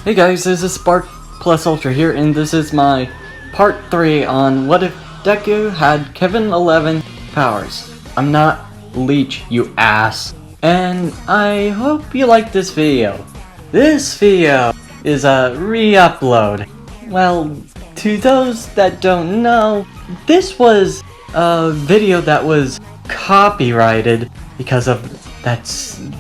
Hey guys, this is Spark Plus Ultra here, and this is my part 3 on what if Deku had Kevin Levin powers. I'm not Leech, you ass. And I hope you like this video. This video is a re-upload. Well, to those that don't know, this was a video that was copyrighted because of that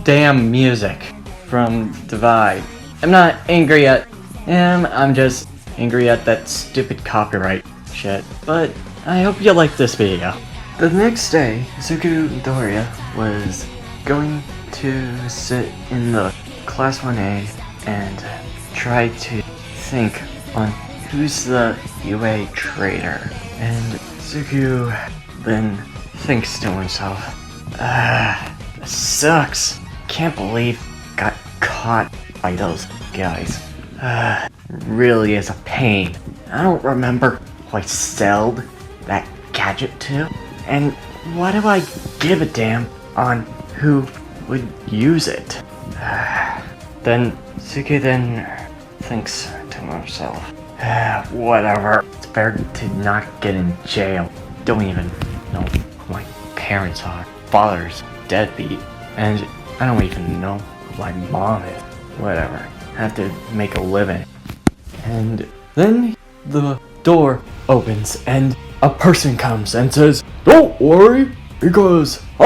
damn music from Divide. I'm not angry at him, I'm just angry at that stupid copyright shit. But I hope you like this video. The next day, Deku Doria was going to sit in the Class 1A and try to think on who's the UA traitor. And Deku then thinks to himself, this sucks. Can't believe I got caught by those guys. Really is a pain. I don't remember who I sold that gadget to, and why do I give a damn on who would use it? Then Suki then thinks to himself, whatever, it's better to not get in jail. Don't even know who my parents are. Father's deadbeat, and I don't even know who my mom is. Whatever, have to make a living. And then the door opens and a person comes and says, "Don't worry, because I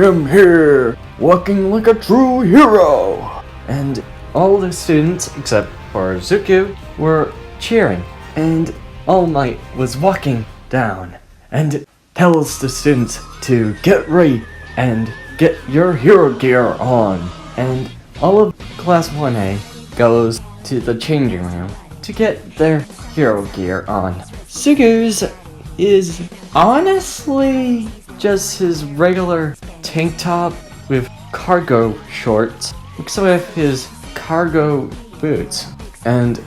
am here, walking like a true hero." And all the students, except for Deku, were cheering. And All Might was walking down and tells the students to get ready and get your hero gear on. And all of Class 1A goes to the changing room to get their hero gear on. Suku's is honestly just his regular tank top with cargo shorts, except with his cargo boots, and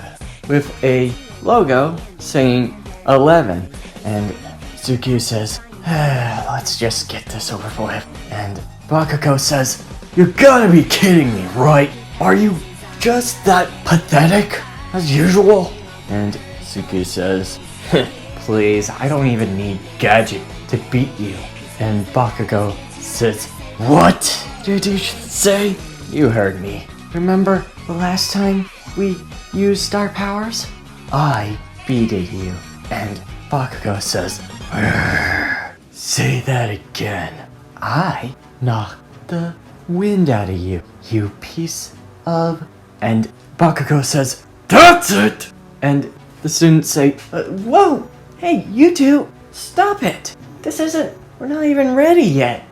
with a logo saying 11. And Suku says, let's just get this over with. And Bakugo says, "You gotta be kidding me, right? Are you just that pathetic as usual?" And Suki says, "Please, I don't even need gadget to beat you." And Bakugo says, "What did you say?" "You heard me. Remember the last time we used star powers? I beated you." And Bakugo says, "Say that again. I knocked the wind out of you, you piece of..." And Bakugo says, "That's it!" And the students say, "Whoa! Hey, you two! Stop it! We're not even ready yet."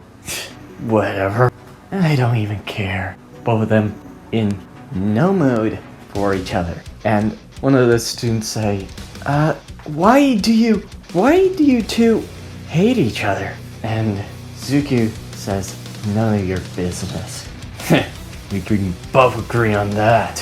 Whatever. I don't even care. Both of them in no mood for each other. And one of the students say, why do you two hate each other?" And Zuku says, "None of your business." We can both agree on that.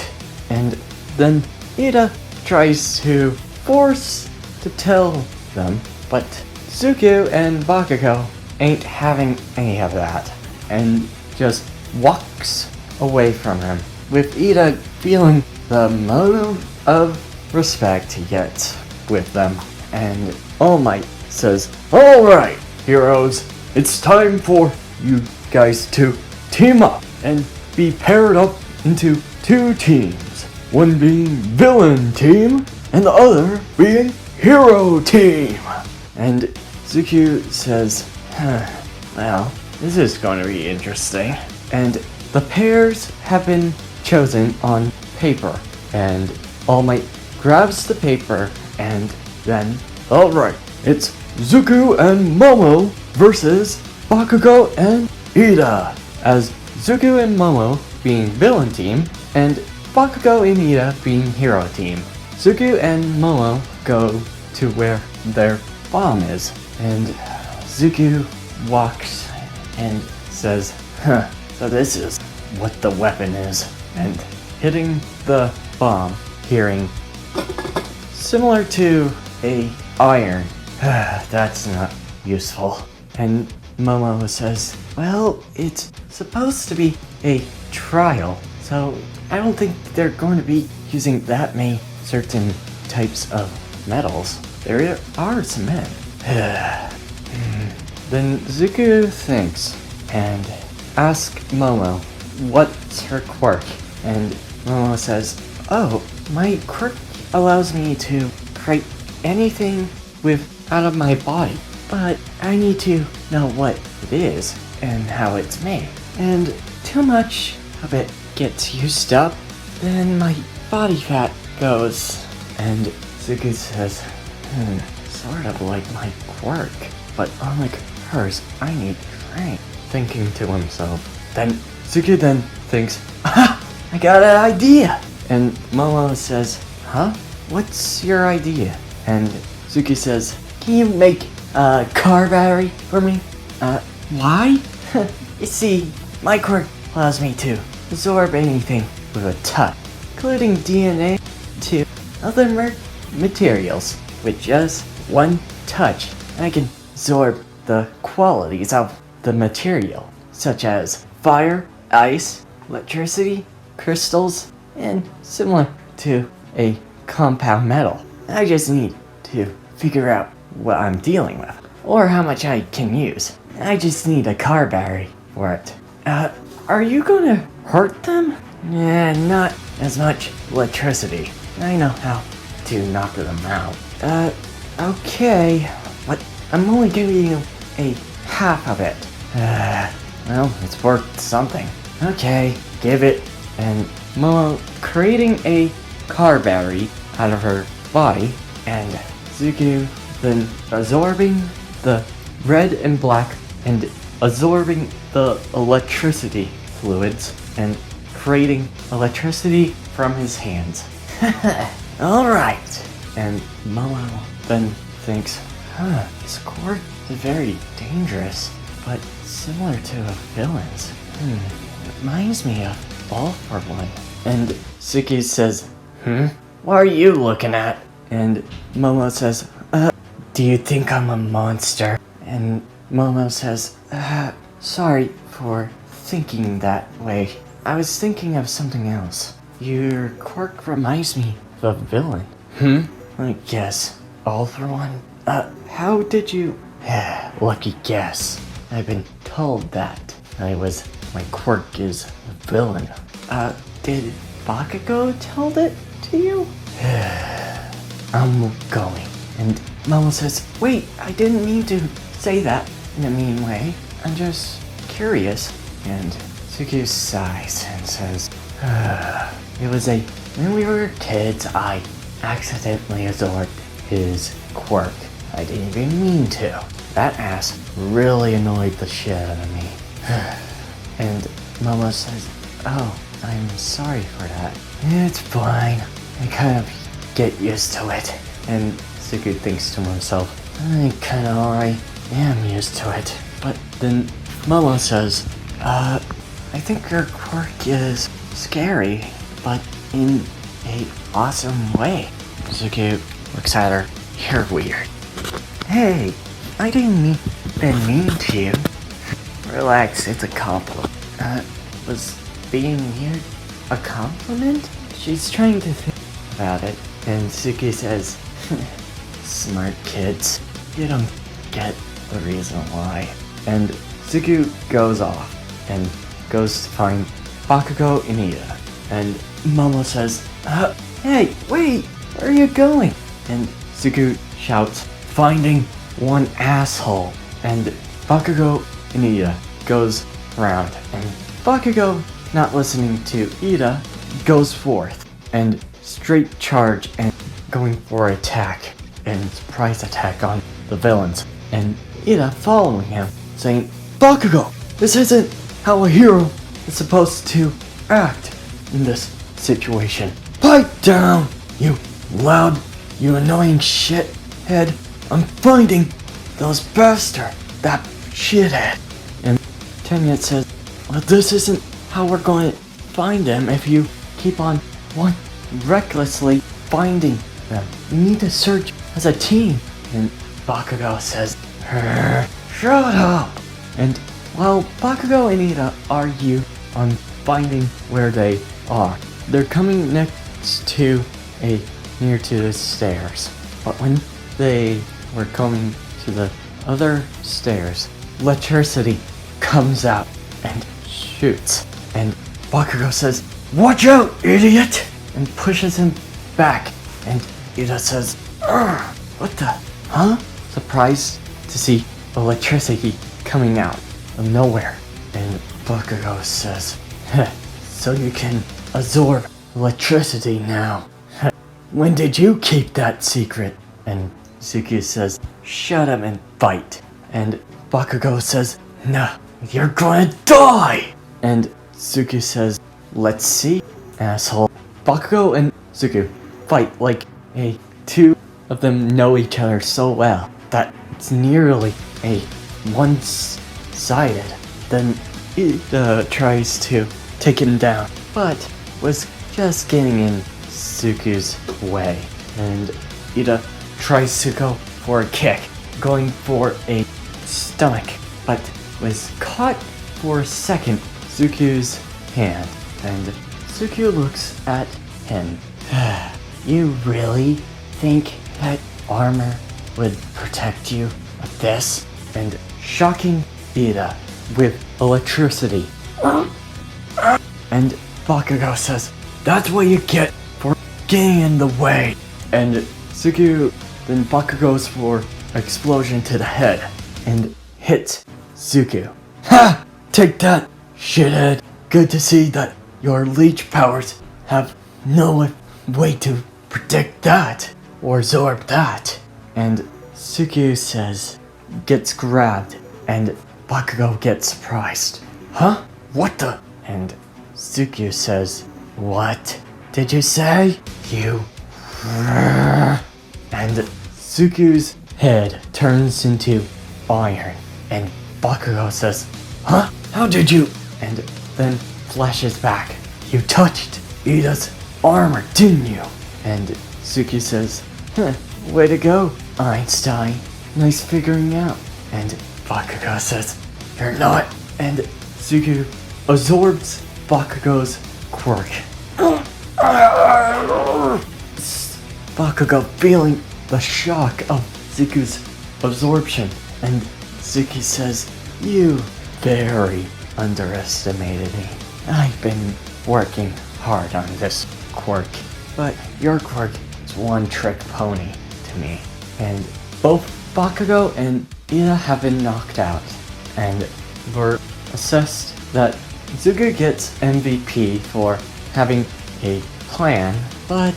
And then Ida tries to force to tell them, but Zuku and Bakugo ain't having any of that, and just walks away from him, with Ida feeling the motive of respect he gets with them. And All Might says, "Alright, heroes, it's time for you guys to team up and be paired up into two teams. One being villain team, and the other being hero team." And Zuku says, well, this is going to be interesting. And the pairs have been chosen on paper. And All Might grabs the paper and then, "Alright, it's Zuku and Momo versus Bakugo and Ida," as Zuku and Momo being villain team, and Bakugo and Ida being hero team. Zuku and Momo go to where their bomb is, and Zuku walks and says, so this is what the weapon is. And hitting the bomb, hearing similar to a iron. That's not useful. And Momo says, well, it's supposed to be a trial, so I don't think they're going to be using that many certain types of metals, there are some men. Then Zuko thinks and asks Momo what's her quirk, and Momo says, "Oh, my quirk allows me to create anything out of my body, but I need to know what it is and how it's made. And too much of it gets used up, then my body fat goes." And Zuko says, sort of like my quirk, but unlike hers, I need strength. Thinking to himself. Then Zuko then thinks, I got an idea! And Momo says, huh? What's your idea? And Zuko says, can you make a car battery for me? Why? You see, my quirk allows me to absorb anything with a touch, including DNA to other materials. With just one touch, I can absorb the qualities of the material, such as fire, ice, electricity, crystals, and similar to a compound metal. I just need to figure out what I'm dealing with, or how much I can use. I just need a car battery for it. Are you gonna hurt them? Not as much electricity. I know how to knock them out. Okay, but I'm only giving you a half of it. Well, it's worth something. Okay, give it. And Momo creating a car battery out of her body, and Zuko then absorbing the red and black and absorbing the electricity fluids and creating electricity from his hands. Alright. And Momo then thinks, this quirk is very dangerous, but similar to a villain's. Reminds me of All for One. And Zuko says, what are you looking at? And Momo says, do you think I'm a monster? And Momo says, sorry for thinking that way. I was thinking of something else. Your quirk reminds me of a villain. I guess. All for One? How did you... Lucky guess. I've been told that my quirk is a villain. Did Bakugo tell it to you? I'm going. And Momo says, wait, I didn't mean to say that in a mean way. I'm just curious. And Zuko sighs and says, when we were kids, I accidentally absorbed his quirk. I didn't even mean to. That ass really annoyed the shit out of me. And Momo says, oh, I'm sorry for that. It's fine. I kind of get used to it. And Zuko thinks to himself, I kind of already am used to it. But then Momo says, I think your quirk is scary, but in a awesome way. Zuko looks at her. You're weird. Hey, I didn't mean to you. Relax, it's a compliment. Was being weird a compliment? She's trying to think about it, and Zuko says, smart kids, you don't get the reason why. And Zuko goes off and goes to find Bakugo and Ida. And Momo says, hey, wait, where are you going? And Zuko shouts, finding one asshole. And Bakugo and Ida goes around, and Bakugo, not listening to Ida, goes forth and straight charge and going for attack and surprise attack on the villains. And Ida following him, saying, Bakugo, this isn't how a hero is supposed to act in this situation. Pipe down, you annoying shithead. I'm finding those bastards, that shithead. And Tanya says, well, this isn't how we're going to find them if you keep on recklessly finding them. We need to search as a team. And Bakugo says, shut up. And while Bakugo and Ida argue on finding where they are, they're coming next to near to the stairs. But when they were coming to the other stairs, electricity comes out and shoots. And Bakugo says, "Watch out, idiot!" and pushes him back. And Ida says, "Urgh, what the, huh?" Surprised to see electricity coming out of nowhere. And Bakugo says, "So you can absorb electricity now. When did you keep that secret?" And Suki says, "Shut up and fight." And Bakugo says, "Nah, you're gonna die!" And Suki says, "Let's see, asshole." Bakugo and Suki fight like two of them know each other so well that it's nearly a one-sided. Then Ida tries to take him down, but was just getting in Suku's way. And Ida tries to go for a kick, going for a stomach, but was caught for a second Suku's hand. And Suku looks at him. "You really think that armor would protect you like this?" And shocking Ida with electricity. And Bakugo says, "That's what you get for getting in the way." And Suku then Bakugo's for explosion to the head and hits Suku. "Ha! Take that, shithead. Good to see that your leech powers have no way to predict that or absorb that." And Suku says, gets grabbed, and Bakugo gets surprised. "Huh? What the?" And Suku says, "What did you say? You..." And Suku's head turns into iron, and Bakugo says, "Huh? How did you..." And then flashes back. "You touched Ida's armor, didn't you?" And Suki says, "Way to go, Einstein. Nice figuring out." And Bakugo says, "You're not." And Suku absorbs Bakugo's quirk. Bakugo feeling the shock of Suku's absorption. And Suki says, "You very underestimated me. I've been working hard on this quirk, but your quirk is one-trick pony to me." And both Bakugo and Ida have been knocked out, and were assessed that Suku gets MVP for having a plan, but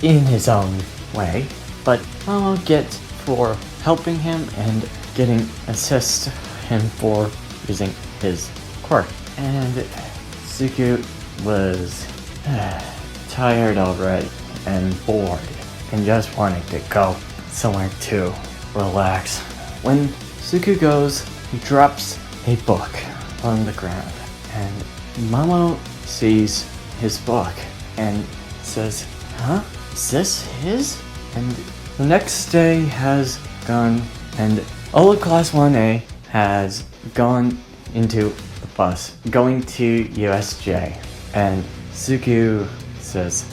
in his own way, but Momo gets for helping him and getting assist him for using his quirk. And Suku was tired already and bored and just wanted to go somewhere to relax. When Suku goes, he drops a book on the ground, and Momo sees his book and says, "Huh? Is this his?" And the next day has gone, and all of Class 1A has gone into the bus, going to USJ. And Suku says,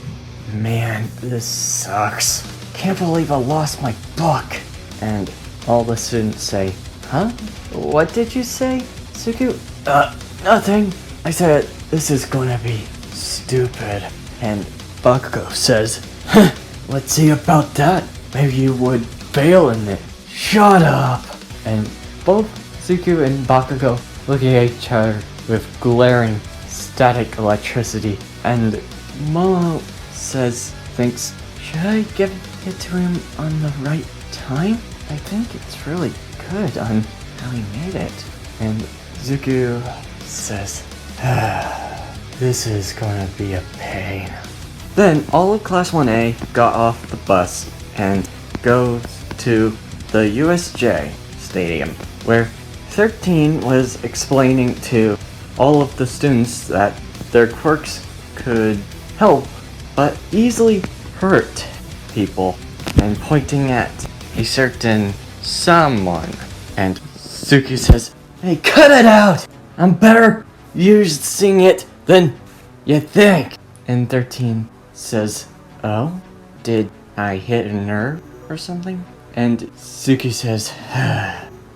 "Man, this sucks. Can't believe I lost my book." And all the students say, "Huh? What did you say, Suku?" Nothing. I said this is gonna be stupid." And Bakugo says, "Let's see about that. Maybe you would fail in it." "Shut up!" And both Suku and Bakugo look at each other with glaring static electricity. And Momo thinks, "Should I give it to him on the right time? I think it's really good on how he made it." And Suku says, "This is gonna be a pain." Then all of Class 1A got off the bus and goes to the USJ Stadium, where 13 was explaining to all of the students that their quirks could help, but easily hurt people, and pointing at a certain someone. And Suki says, "Hey, cut it out! I'm better using it than you think." And 13 says, "Oh, did I hit a nerve or something?" And Suki says,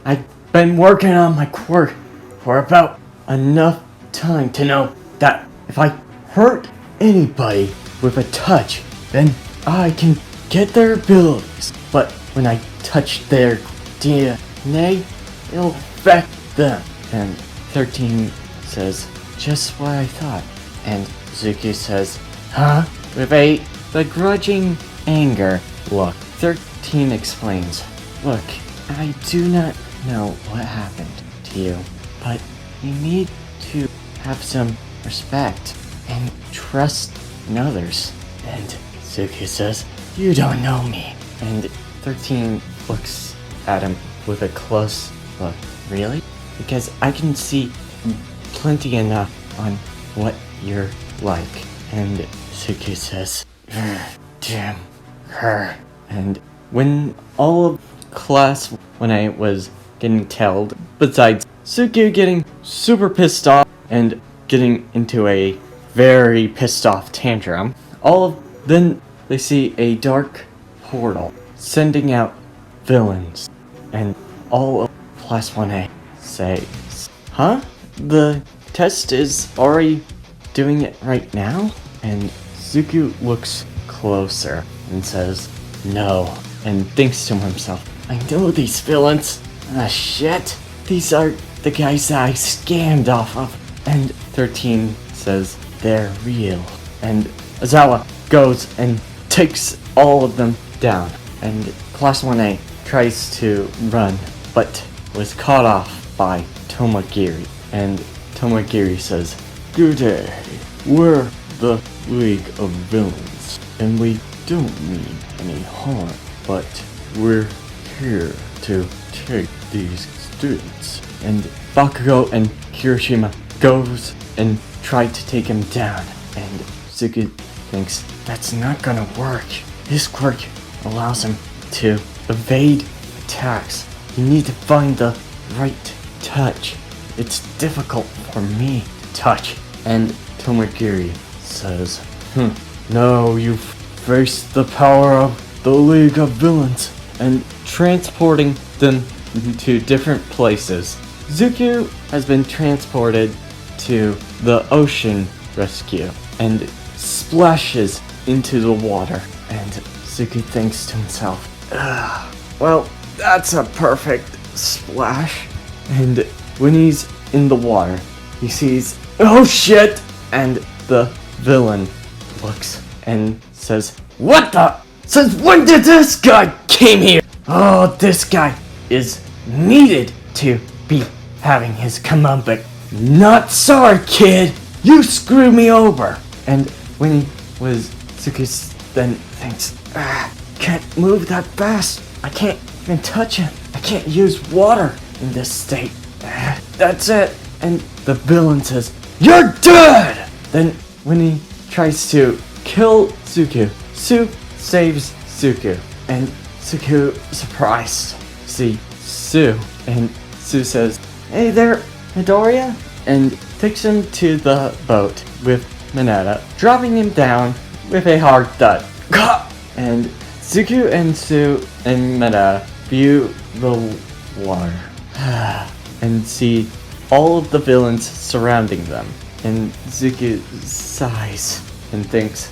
"I've been working on my quirk for about enough time to know that if I hurt anybody with a touch, then I can get their abilities. But when I touch their DNA, it'll affect them." And 13 says, "Just what I thought." And Suki says, "Huh?" With a begrudging anger look. 13 explains, "Look, I do not know what happened to you, but you need to have some respect and trust in others." And Suki says, "You don't know me." And 13 looks at him with a close look. "Really? Because I can see plenty enough on what you're like." And Suki says, "Damn her." And when all of class, when I was getting tailed, besides Suki getting super pissed off and getting into a very pissed off tantrum, then they see a dark portal sending out villains, and all of class 1A say, "Huh? The test is already doing it right now?" And Suki looks closer and says, "No," and thinks to himself, "I know these villains. Ah, shit. These are the guys that I scammed off of." And 13 says, "They're real." And Azawa goes and takes all of them down. And Class 1A tries to run, but was caught off by Tomagiri. And Tomagiri says, "Good day. We're the League of Villains, and we don't mean any harm, but we're here to take these students." And Bakugo and Kirishima goes and try to take him down, and Suki thinks that's not gonna work. His quirk allows him to evade attacks. You need to find the right touch. It's difficult for me to touch. And Tomagiri says, "No, you've faced the power of the League of Villains," and transporting them to different places. Zuko has been transported to the ocean rescue and splashes into the water. And Zuko thinks to himself, "Well, that's a perfect splash." And when he's in the water, he sees, "Oh shit!" And the villain looks and says, "What the? Since when did this guy came here? Oh, this guy is needed to be having his comeuppance. Not sorry, kid. You screwed me over." And when he was, Suki then thinks, "Can't move that fast. I can't even touch him. I can't use water in this state. That's it." And the villain says, "You're dead!" Then when he tries to kill Suku, Su saves Suku. And Suku, surprised, see Su. And Su says, "Hey there, Midoriya," and takes him to the boat with Mineta, dropping him down with a hard thud. And Suku and Su and Mineta view the water and see all of the villains surrounding them. And Zuko sighs and thinks,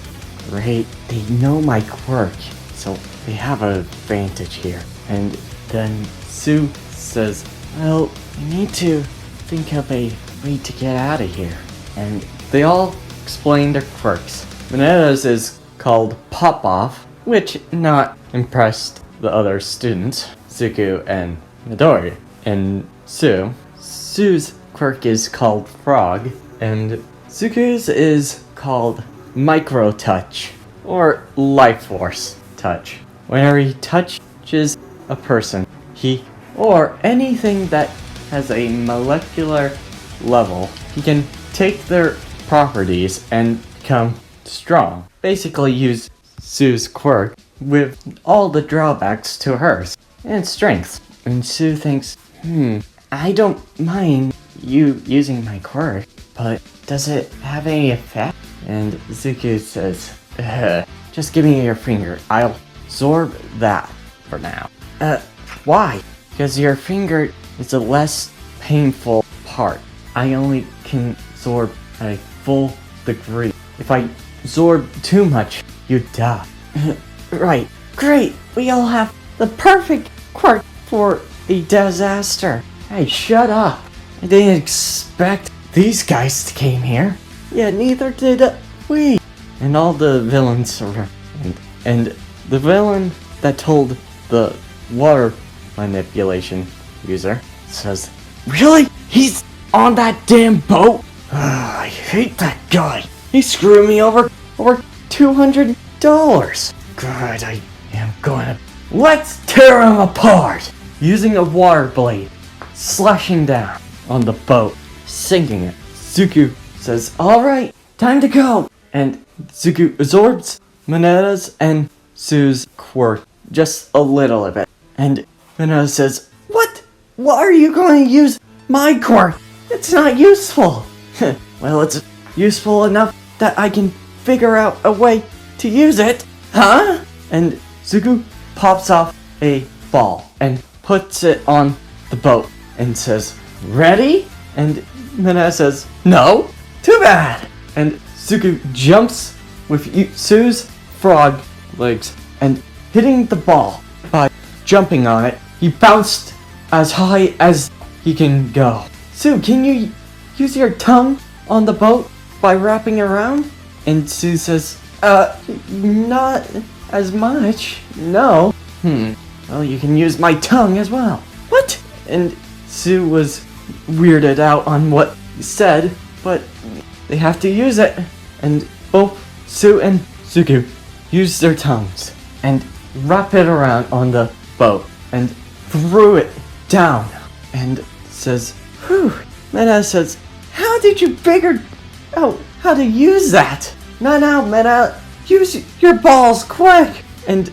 "Great, they know my quirk, so they have an advantage here." And then Su says, "Well, we need to think of a way to get out of here." And they all explain their quirks. Mineta's is called Pop Off, which not impressed the other students, Zuko and Midori. And Su's quirk is called Frog, and Zuko's is called Micro Touch, or Life Force Touch. Whenever he touches a person, or anything that has a molecular level, he can take their properties and become strong. Basically use Su's quirk with all the drawbacks to hers, and strength. And Su thinks, I don't mind you using my quirk, but does it have any effect? And Zuko says, Just give me your finger. I'll absorb that for now. Why? Because your finger is a less painful part. I only can absorb a full degree. If I absorb too much, you die. Right. Great. We all have the perfect quirk for a disaster. Hey, shut up. I didn't expect these guys to came here. Yeah, neither did we. And all the villains around. And the villain that told the water manipulation user says, "Really? He's on that damn boat? I hate that guy. He screwed me over $200. God, I am gonna... Let's tear him apart!" Using a water blade, slashing down on the boat, sinking it. Zuko says, "Alright, time to go!" And Zuko absorbs Mineta's and Sue's quirk just a little bit. And Mineta says, "What? Why are you going to use my quirk? It's not useful." "Well, it's useful enough that I can figure out a way to use it." "Huh?" And Zuko pops off a ball and puts it on the boat and says, "Ready?" And Mineta says, "No." "Too bad." And Zuko jumps with Sue's frog legs and hitting the ball by jumping on it. He bounced as high as he can go. "Sue, can you use your tongue on the boat by wrapping around?" And Sue says, not as much, no." "Well, you can use my tongue as well." "What?" And Sue was weirded out on what he said, but they have to use it. And both Sue and Zuko use their tongues and wrap it around on the boat and threw it down and says, "Whew." Mineta says, "How did you figure out how to use that?" Now, Mineta, use your balls quick." And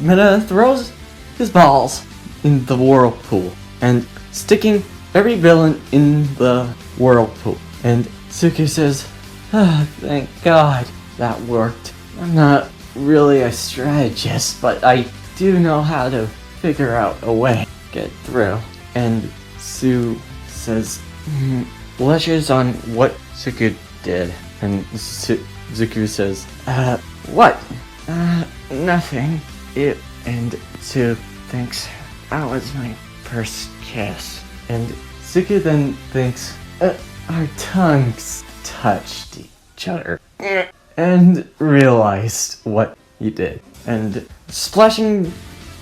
Mineta throws his balls in the whirlpool and sticking every villain in the whirlpool. And Zuko says, "Thank God that worked. I'm not really a strategist, but I do know how to figure out a way to get through." And Sue says, blushes on what Zuko did. And Zuko says, "What?" Nothing. And Sue thinks, "That was my first kiss." And Zuko then thinks, "Our tongues touched each other." And realized what he did. And splashing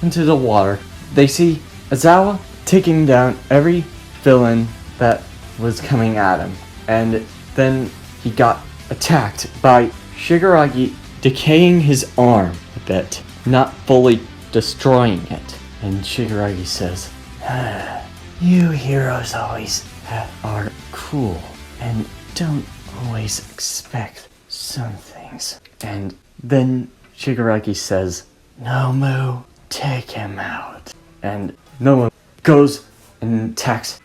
into the water, they see Aizawa taking down every villain that was coming at him. And then he got attacked by Shigaraki decaying his arm a bit, not fully destroying it. And Shigaraki says, "You heroes always are cool and don't always expect some things." And then Shigaraki says, "Nomu, take him out." And Nomu goes and attacks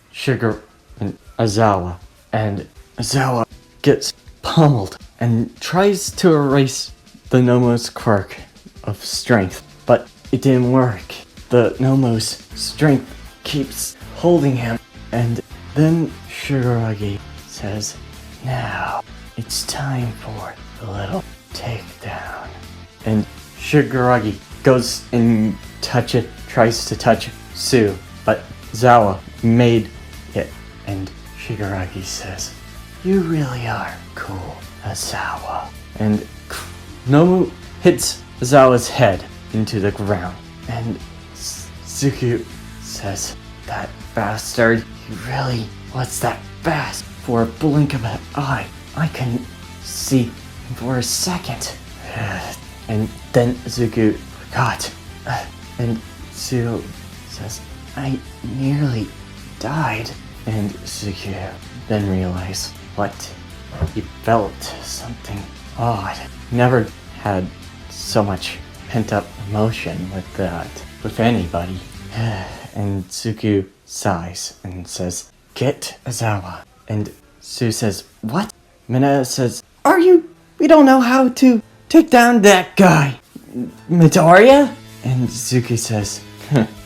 Aizawa. And Aizawa gets pummeled and tries to erase the Nomu's quirk of strength, but it didn't work. The Nomu's strength keeps holding him. And then Shigaraki says, "Now it's time for the little takedown." And Shigaraki goes and tries to touch Sue, but Aizawa made it. And Shigaraki says, "You really are cool, Aizawa." And Nomu hits Aizawa's head into the ground. And Zuko says, "That bastard, he really was that fast. For a blink of an eye, I couldn't see him for a second." And then Zuko forgot. And Zuko says, "I nearly died." And Zuko then realized what he felt, something odd. Never had so much pent-up emotion with anybody. And Zuko sighs and says, "Get Aizawa." And Sue says, "What?" Mineta says, We don't know how to take down that guy. Midoriya? And Zuki says,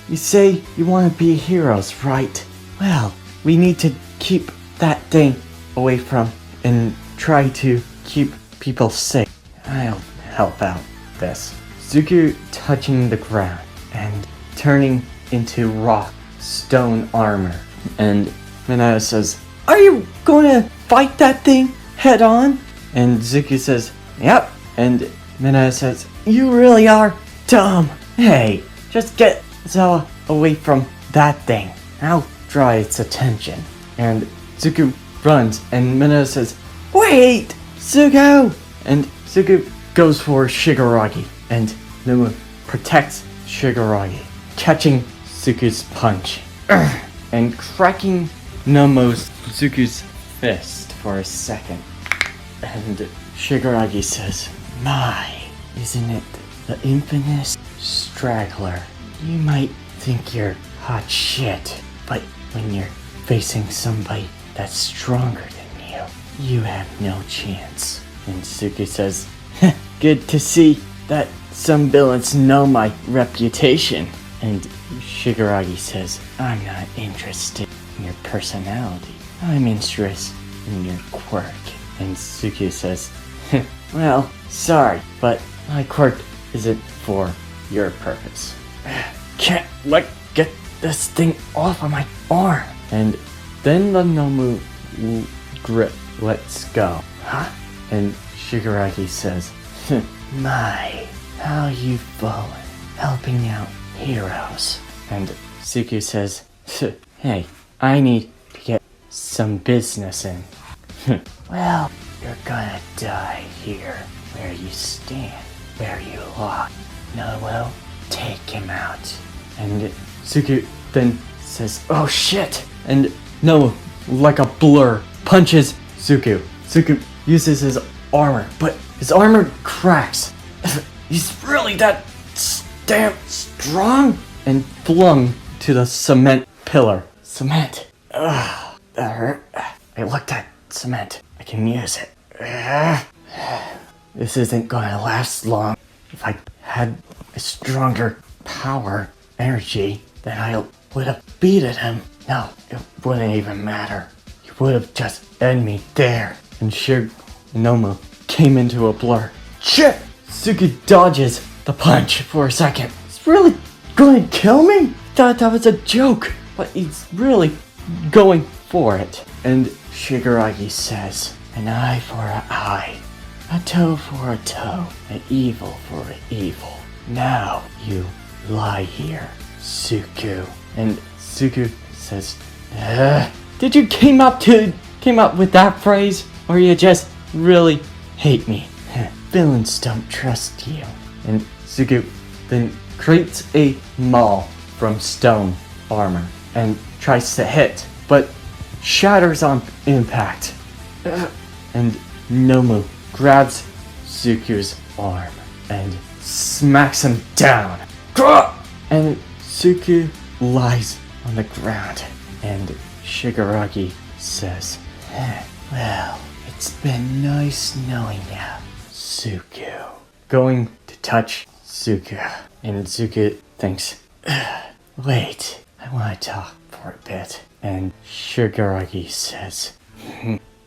you say you want to be heroes, right? Well, we need to keep that thing away from and try to keep people safe. I'll help out this. Zuki touching the ground and turning into rock stone armor. And Minato says, are you going to fight that thing head on? And Zuki says, yep. And Minato says, you really are dumb. Hey, just get Zawa away from that thing. I'll draw its attention. And Zuko runs and Minato says, wait, Zuko! And Zuko goes for Shigaraki. And Nomu protects Shigaraki, catching Zuko's punch. And cracking Zuko's fist for a second. And Shigaraki says, my, isn't it the infamous straggler? You might think you're hot shit, but when you're facing somebody that's stronger than you, you have no chance. And Zuko says, good to see that some villains know my reputation. And Shigaraki says, I'm not interested in your personality. I'm interested in your quirk. And Zuko says, well, sorry, but my quirk isn't for your purpose. Can't get this thing off of my arm. And then the Nomu grip lets go. Huh? And Shigaraki says, my, how you've fallen, helping out heroes. And Zuko says, hey, I need to get some business in. Well, you're gonna die here, where you stand, where you lie. Nomu, take him out. And Zuko then says, oh shit! And Nomu, like a blur, punches Zuko. Zuko uses his armor, but his armor cracks. He's really that damn strong? And flung to the cement pillar. Cement. Ugh, that hurt. I looked at cement. I can use it. This isn't gonna last long. If I had a stronger power, energy, then I would have beaten him. No, it wouldn't even matter. He would have just ended me there. And Nomu came into a blur. Shit! Suki dodges the punch for a second. He's really going to kill me? Thought that was a joke, but he's really going for it. And Shigaraki says, an eye for an eye, a toe for a toe, an evil for an evil. Now you lie here, Suku. And Suku says, did you came up with that phrase, or you just really hate me? Villains don't trust you. And Suku then creates a maul from stone armor and tries to hit, but shatters on impact. And Nomu grabs Suku's arm and smacks him down. And Suku lies on the ground, and Shigaraki says, well, it's been nice knowing you, Suku. Going to touch Suku, and Suku thinks, wait, I want to talk for a bit. And Shigaraki says,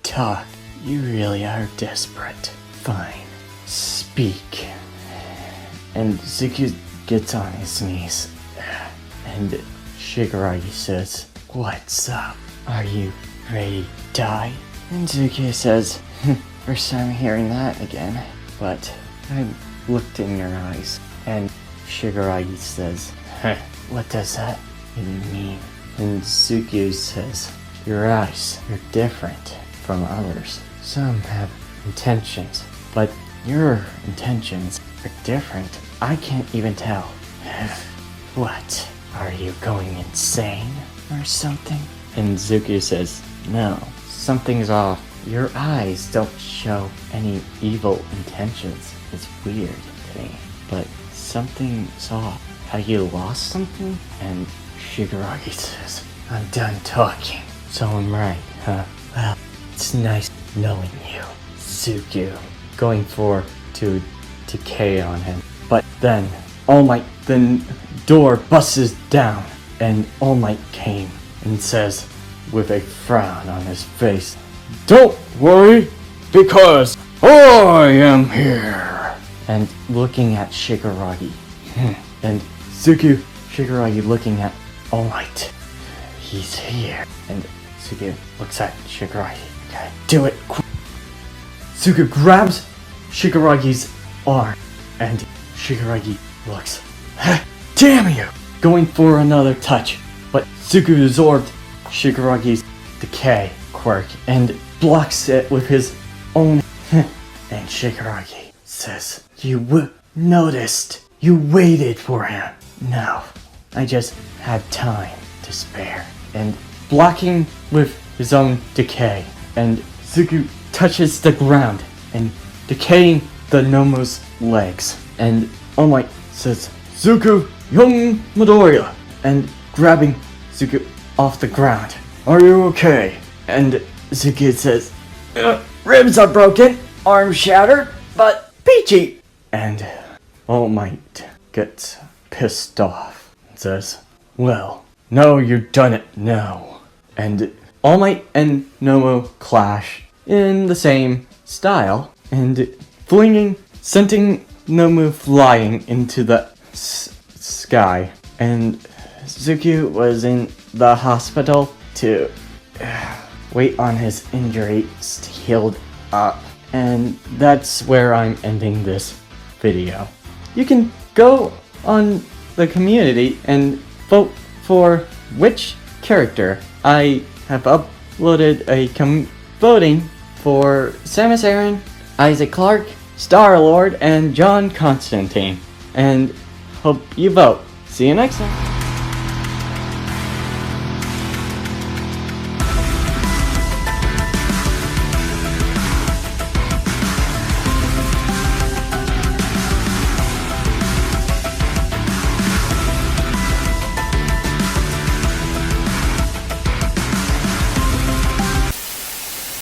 talk, you really are desperate. Fine, speak. And Suku gets on his knees, and Shigaraki says, what's up? Are you ready to die? And Zuki says, first time hearing that again, but I looked in your eyes. And Shigaraki says, what does that even mean? And Zuki says, your eyes are different from others. Some have intentions, but your intentions are different. I can't even tell. What? Are you going insane or something? And Zuki says, no, something's off. Your eyes don't show any evil intentions. It's weird to me, but something's off. Have you lost something? And Shigaraki says, I'm done talking. So I'm right, huh? Well, it's nice knowing you, Zuki. Going to decay on him. But then, All Might, the door busts down, and All Might came and says, with a frown on his face, "Don't worry, because I am here." And looking at Shigaraki, and Suku, Shigaraki looking at All Might, "He's here." And Suku looks at Shigaraki. "Okay, do it quick." Suku grabs Shigaraki's arm, and Shigaraki looks, "Damn you!" going for another touch, but Suku absorbed Shigaraki's decay quirk and blocks it with his own. And Shigaraki says, "You noticed. You waited for him. No, I just had time to spare." And blocking with his own decay, and Suku touches the ground and decaying the Nomu's legs. And All Might says, "Suku, young Midoriya," and grabbing Suku off the ground. "Are you okay?" And Suku says, "Ribs are broken, arms shattered, but peachy." And All Might gets pissed off and says, "Well, no, you've done it now." And All Might and Nomu clash in the same style, and sending Nomu flying into the sky. And Suku was in the hospital to wait on his injuries to heal up. And that's where I'm ending this video. You can go on the community and vote for which character. I have uploaded a voting for Samus Aran, Isaac Clarke, Star-Lord, and John Constantine. And hope you vote. See you next time.